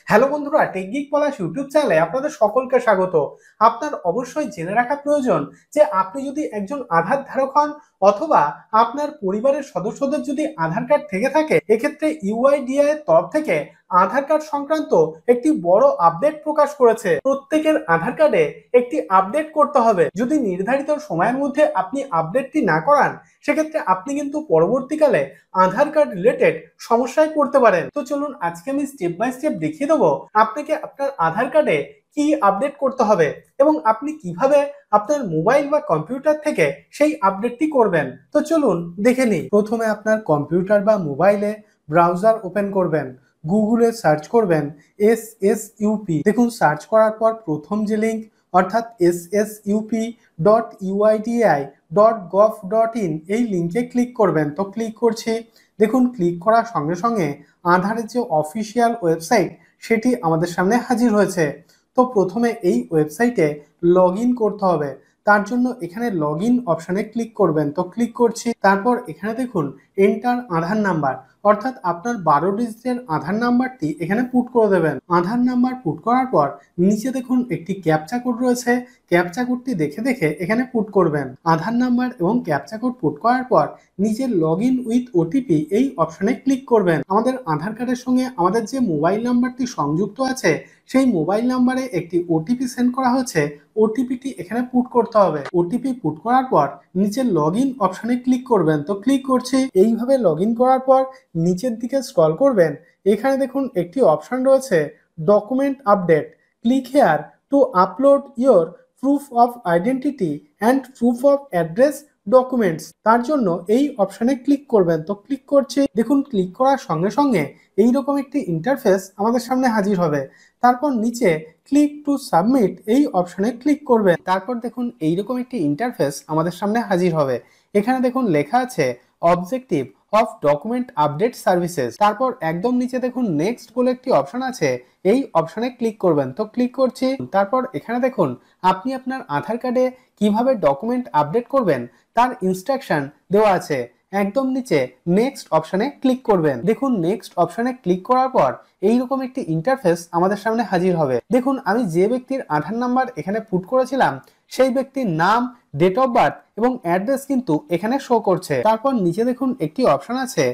Hello বন্ধুরা, টেকগিক পলাশ YouTube চ্যানেলে আপনাদের সকলকে স্বাগত। আপনার অবশ্যই জেনে রাখা প্রয়োজন যে আপনি যদি একজন আধার ধারক হন অথবা আপনার পরিবারের সদস্যদের যদি আধার কার্ড থেকে থাকে, এক্ষেত্রে ইউআইডিআই এর তরফ থেকে আধার কার্ড সংক্রান্ত একটি বড় আপডেট প্রকাশ করেছে। প্রত্যেকের আধার কার্ডে একটি আপডেট করতে হবে। যদি নির্ধারিত সময়ের মধ্যে আপনি আপডেটটি না করান, সেক্ষেত্রে আপনি কিন্তু পরবর্তীকালে আধার কার্ড রিলেটেড সমস্যায় পড়তে পারেন। তো চলুন আজকে আমি স্টেপ বাই স্টেপ দেখিয়ে দেবো আপনাকে আপনার আধার কার্ডে কি আপডেট করতে হবে এবং আপনি কিভাবে আপনার মোবাইল বা কম্পিউটার থেকে সেই আপডেটটি করবেন। তো চলুন দেখে নিই। প্রথমে আপনার কম্পিউটার বা মোবাইলে ব্রাউজার ওপেন করবেন, গুগলে সার্চ করবেন SSUP। দেখুন, সার্চ করার পর প্রথম যে লিঙ্ক অর্থাৎ SSUP.UIDAI.gov.in এই লিঙ্কে ক্লিক করবেন। তো ক্লিক করছি। দেখুন, ক্লিক করার সঙ্গে সঙ্গে আধারের যে অফিসিয়াল ওয়েবসাইট সেটি আমাদের সামনে হাজির হয়েছে। তো প্রথমে এই ওয়েবসাইটে লগ ইন করতে হবে। তার জন্য এখানে লগ ইন অপশানে ক্লিক করবেন। তো ক্লিক করছি। তারপর এখানে দেখুন এন্টার আধার নাম্বার, অর্থাৎ আপনার 12 ডিজিটের আধার নাম্বারটি এখানে পুট করে দেবেন। আধার নাম্বার পুট করার পর নিচে দেখুন একটি ক্যাপচা কোড রয়েছে, ক্যাপচা কোডটি দেখে দেখে এখানে পুট করবেন। আধার নাম্বার এবং ক্যাপচা কোড পুট করার পর নিচে লগ ইন উইথ ওটিপি এই অপশনে ক্লিক করবেন। আমাদের আধার কার্ডের সঙ্গে আমাদের যে মোবাইল নাম্বারটি সংযুক্ত আছে সেই মোবাইল নাম্বারে একটি ওটিপি সেন্ড করা হয়েছে, ওটিপিটি এখানে পুট করতে হবে। ওটিপি পুট করার পর নিচে লগ ইন অপশনে ক্লিক করবেন। তো ক্লিক করছি। এইভাবে লগ ইন করার পর নিচের দিকে স্ক্রল করবেন। এখানে দেখুন একটি অপশন রয়েছে document update. Click here two upload your proof of identity and proof of address documents. তার জন্য এই অপশনে ক্লিক করবেন। তো ক্লিক করছি। দেখুন, ক্লিক করার সঙ্গে সঙ্গে এইরকম একটি ইন্টারফেস আমাদের সামনে হাজির হবে। তারপর নিচে ক্লিক টু সাবমিট এই অপশনে ক্লিক করবেন। তারপর দেখুন এইরকম একটি ইন্টারফেস আমাদের সামনে হাজির হবে। এখানে দেখুন লেখা আছে objective of document update services. তারপর একদম নিচে দেখুন নেক্সট বলে একটি অপশন আছে, এই অপশনে ক্লিক করবেন। তো ক্লিক করছি। তারপর এখানে দেখুন আপনি আপনার আধার কার্ডে কিভাবে ডকুমেন্ট আপডেট করবেন তার ইনস্ট্রাকশন দেওয়া আছে। একদম নিচে নেক্সট অপশনে ক্লিক করবেন। দেখুন নেক্সট অপশনে ক্লিক করার পর এইরকম একটি ইন্টারফেস আমাদের সামনে হাজির হবে। দেখুন, আমি যে ব্যক্তির আধার নাম্বার এখানে পুট করেছিলাম সেই ব্যক্তির নাম, ডেট অফ বার্থ এবং অ্যাড্রেস কিন্তু এখানে শো করছে। তারপর নিচে দেখুন একটি অপশন আছে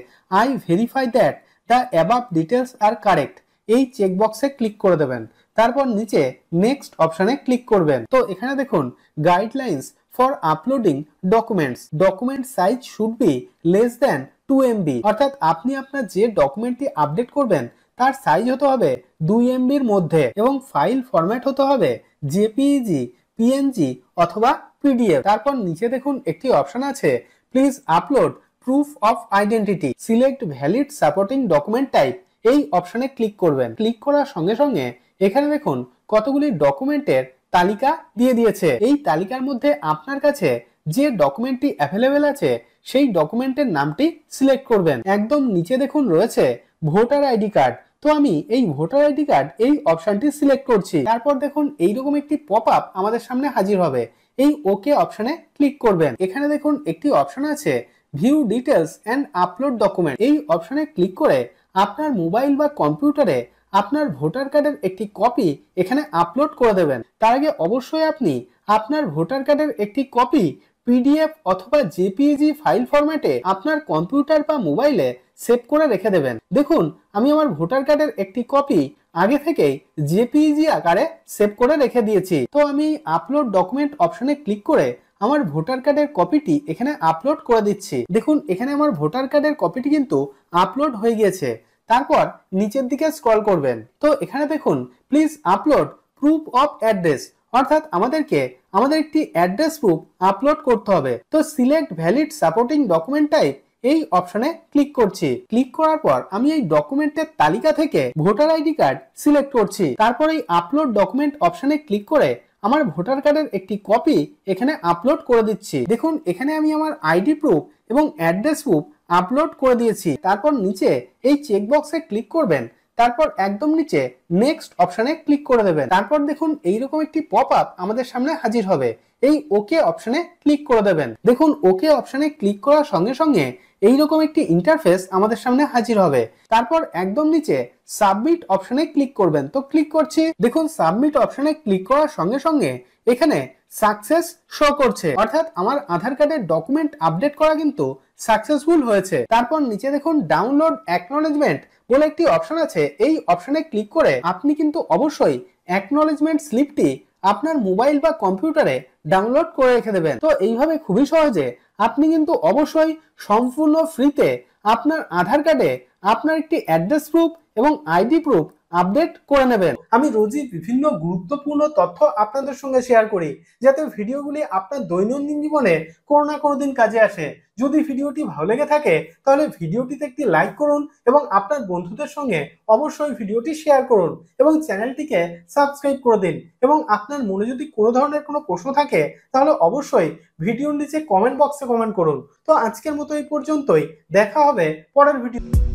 I verify that the above details are correct. এই চেকবক্সে ক্লিক করে দেবেন। তারপর নিচে নেক্সট অপশনে ক্লিক করবেন। তো এখানে দেখুন guidelines for uploading documents, document size should be less than 2 MB। অর্থাৎ আপনি আপনার যে ডকুমেন্টটি আপডেট করবেন তার সাইজ হতে হবে 2 MBর মধ্যে এবং ফাইল ফরম্যাট হতে হবে জেপিইজি, পিএনজি অথবা পিডিএফ। তারপর নিচে দেখুন একটি অপশন আছে please upload proof of identity, select valid supporting document type. এই অপশনে ক্লিক করবেন। ক্লিক করার সঙ্গে সঙ্গে এখানে দেখুন কতগুলি ডকুমেন্টের তালিকা দিয়ে দিয়েছে। এই তালিকার মধ্যে আপনার কাছে যে ডকুমেন্টটি অ্যাভেলেবেল আছে সেই ডকুমেন্টের নামটি সিলেক্ট করবেন। একদম নিচে দেখুন রয়েছে ভোটার আইডি কার্ড। তো আমি এই ভোটার আইডি কার্ড এই অপশনটি সিলেক্ট করছি। তারপর দেখুন এইরকম একটি পপ আপ আমাদের সামনে হাজির হবে। এই ওকে অপশনে ক্লিক করবেন। এখানে দেখুন একটি অপশন আছে view details and upload document. এই অপশনে ক্লিক করে আপনার মোবাইল বা কম্পিউটারে আপনার ভোটার কার্ডের একটি কপি এখানে আপলোড করে দেবেন। তার আগে অবশ্যই আপনি আপনার ভোটার কার্ডের একটি কপি পিডিএফ অথবা জেপিইজি ফাইল ফরম্যাটে আপনার কম্পিউটার বা মোবাইলে সেভ করে রেখে দেবেন। দেখুন, আমি আমার ভোটার কার্ডের একটি কপি আগে থেকেই জেপিইজি আকারে সেভ করে রেখে দিয়েছি। তো আমি আপলোড ডকুমেন্ট অপশনে ক্লিক করে আমার ভোটার কার্ডের কপিটি এখানে আপলোড করে দিচ্ছি। দেখুন, এখানে আমার ভোটার কার্ডের কপিটি কিন্তু আপলোড হয়ে গিয়েছে। তারপর নিচের দিকে স্ক্রল করবেন। তো এখানে দেখুন please upload proof of address, অর্থাৎ আমাদেরকে আমাদের একটি অ্যাড্রেস প্রুফ আপলোড করতে হবে। তো select valid supporting document type এই অপশনে ক্লিক করছি। ক্লিক করার পর আমি এই ডকুমেন্টের তালিকা থেকে ভোটার আইডি কার্ড সিলেক্ট করছি। তারপর এই আপলোড ডকুমেন্ট অপশনে ক্লিক করে আমার ভোটার কার্ডের একটি কপি এখানে আপলোড করে দিচ্ছি। দেখুন, এখানে আমি আমার আইডি প্রুফ এবং অ্যাড্রেস প্রুফ আপলোড করে দিয়েছি। তারপর নিচে এই চেকবক্সে ক্লিক করবেন। তারপর একদম নিচে নেক্সট অপশনে ক্লিক করে দেবেন। তারপর দেখুন এইরকম একটি পপ আপ আমাদের সামনে হাজির হবে। এই ওকে অপশনে ক্লিক করে দেবেন। দেখুন ওকে অপশনে ক্লিক করার সঙ্গে সঙ্গে এইরকম একটি ইন্টারফেস আমাদের সামনে হাজির হবে। তারপর একদম নিচে সাবমিট অপশনে ক্লিক করবেন। তো ক্লিক করছি, দেখুন সাবমিট অপশনে ক্লিক করার সঙ্গে সঙ্গে এখানে সাকসেস শো করছে, অর্থাৎ আমার আধার কার্ডের ডকুমেন্ট আপডেট করা কিন্তু সাকসেসফুল হয়েছে। তারপর নিচে দেখুন ডাউনলোড অ্যাকনলেজমেন্ট বলে একটি অপশন আছে, এই অপশনে ক্লিক করে আপনি কিন্তু অবশ্যই অ্যাকনলেজমেন্ট স্লিপটি আপনার মোবাইল বা কম্পিউটারে ডাউনলোড করে রেখে দেবেন। তো এইভাবে খুবই সহজে আপনি কিন্তু অবশ্যই সম্পূর্ণ ফ্রিতে আপনার আধার কার্ডে আপনার একটি অ্যাড্রেস প্রুফ এবং আইডি প্রুফ আপডেট করে নেবেন। আমি রোজই বিভিন্ন গুরুত্বপূর্ণ তথ্য আপনাদের সঙ্গে শেয়ার করি, যাতে ভিডিওগুলি আপনার দৈনন্দিন জীবনে কোনো না কোনো দিন কাজে আসে। যদি ভিডিওটি ভালো লেগে থাকে তাহলে ভিডিওটিতে একটি লাইক করুন এবং আপনার বন্ধুদের সঙ্গে অবশ্যই ভিডিওটি শেয়ার করুন এবং চ্যানেলটিকে সাবস্ক্রাইব করে দিন। এবং আপনার মনে যদি কোনো ধরনের কোনো প্রশ্ন থাকে তাহলে অবশ্যই ভিডিওর নিচে কমেন্ট বক্সে কমেন্ট করুন। তো আজকের মতো এই পর্যন্তই, দেখা হবে পরের ভিডিও।